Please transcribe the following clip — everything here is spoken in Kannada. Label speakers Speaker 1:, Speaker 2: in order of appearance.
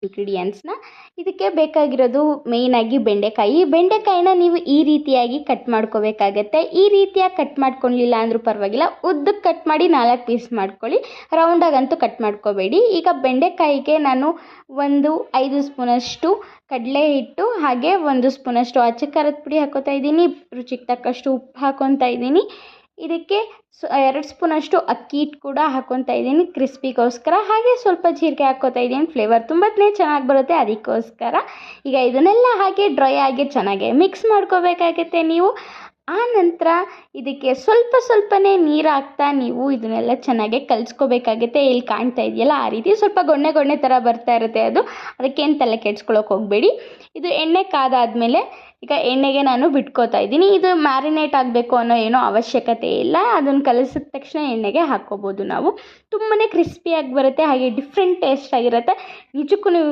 Speaker 1: ಇಂಗ್ರೀಡಿಯೆಂಟ್ಸ್ನ. ಇದಕ್ಕೆ ಬೇಕಾಗಿರೋದು ಮೇಯ್ನಾಗಿ ಬೆಂಡೆಕಾಯಿನ ನೀವು ಈ ರೀತಿಯಾಗಿ ಕಟ್ ಮಾಡ್ಕೋಬೇಕಾಗತ್ತೆ. ಈ ರೀತಿಯಾಗಿ ಕಟ್ ಮಾಡ್ಕೊಳ್ಳಿಲ್ಲ ಅಂದರೂ ಪರವಾಗಿಲ್ಲ, ಉದ್ದಕ್ಕೆ ಕಟ್ ಮಾಡಿ 4 ಪೀಸ್ ಮಾಡ್ಕೊಳ್ಳಿ, ರೌಂಡಾಗಂತೂ ಕಟ್ ಮಾಡ್ಕೋಬೇಡಿ. ಈಗ ಬೆಂಡೆಕಾಯಿಗೆ ನಾನು 5 ಸ್ಪೂನಷ್ಟು ಕಡಲೆ ಹಿಟ್ಟು, ಹಾಗೆ 1 ಸ್ಪೂನಷ್ಟು ಅಚ್ಚ ಖಾರದ ಪುಡಿ ಹಾಕೋತಾ ಇದ್ದೀನಿ. ರುಚಿಗೆ ತಕ್ಕಷ್ಟು ಉಪ್ಪು ಹಾಕೊತಾ ಇದ್ದೀನಿ. ಇದಕ್ಕೆ 2 ಸ್ಪೂನಷ್ಟು ಅಕ್ಕಿ ಹಿಟ್ಟು ಕೂಡ ಹಾಕೊತಾ ಇದ್ದೀನಿ ಕ್ರಿಸ್ಪಿಗೋಸ್ಕರ. ಹಾಗೆ ಸ್ವಲ್ಪ ಜೀರಿಗೆ ಹಾಕ್ಕೋತಾ ಇದ್ದೀನಿ, ಫ್ಲೇವರ್ ತುಂಬಾ ಚೆನ್ನಾಗಿ ಬರುತ್ತೆ ಅದಕ್ಕೋಸ್ಕರ. ಈಗ ಇದನ್ನೆಲ್ಲ ಹಾಗೆ ಡ್ರೈ ಆಗಿ ಚೆನ್ನಾಗಿ ಮಿಕ್ಸ್ ಮಾಡ್ಕೋಬೇಕಾಗತ್ತೆ ನೀವು. ಆ ನಂತರ ಇದಕ್ಕೆ ಸ್ವಲ್ಪನೇ ನೀರು ಹಾಕ್ತಾ ನೀವು ಇದನ್ನೆಲ್ಲ ಚೆನ್ನಾಗಿ ಕಲಿಸ್ಕೋಬೇಕಾಗುತ್ತೆ. ಇಲ್ಲಿ ಕಾಣ್ತಾ ಇದೆಯಲ್ಲ, ಆ ರೀತಿ ಸ್ವಲ್ಪ ಗೊಣ್ಣೆ ಥರ ಬರ್ತಾ ಇರುತ್ತೆ. ಅದಕ್ಕೇನು ತಲೆ ಕೆಡ್ಸ್ಕೊಳಕ್ಕೆ ಹೋಗಬೇಡಿ. ಇದು ಎಣ್ಣೆ ಕಾದಾದಮೇಲೆ ಈಗ ಎಣ್ಣೆಗೆ ನಾನು ಬಿಟ್ಕೋತಾ ಇದ್ದೀನಿ. ಇದು ಮ್ಯಾರಿನೇಟ್ ಆಗಬೇಕು ಅನ್ನೋ ಏನೋ ಅವಶ್ಯಕತೆ ಇಲ್ಲ. ಅದನ್ನು ಕಲಸಿದ ತಕ್ಷಣ ಎಣ್ಣೆಗೆ ಹಾಕ್ಕೋಬೋದು ನಾವು. ತುಂಬಾ ಕ್ರಿಸ್ಪಿಯಾಗಿ ಬರುತ್ತೆ, ಹಾಗೆ ಡಿಫ್ರೆಂಟ್ ಟೇಸ್ಟ್ ಆಗಿರುತ್ತೆ. ನಿಜಕ್ಕೂ ನೀವು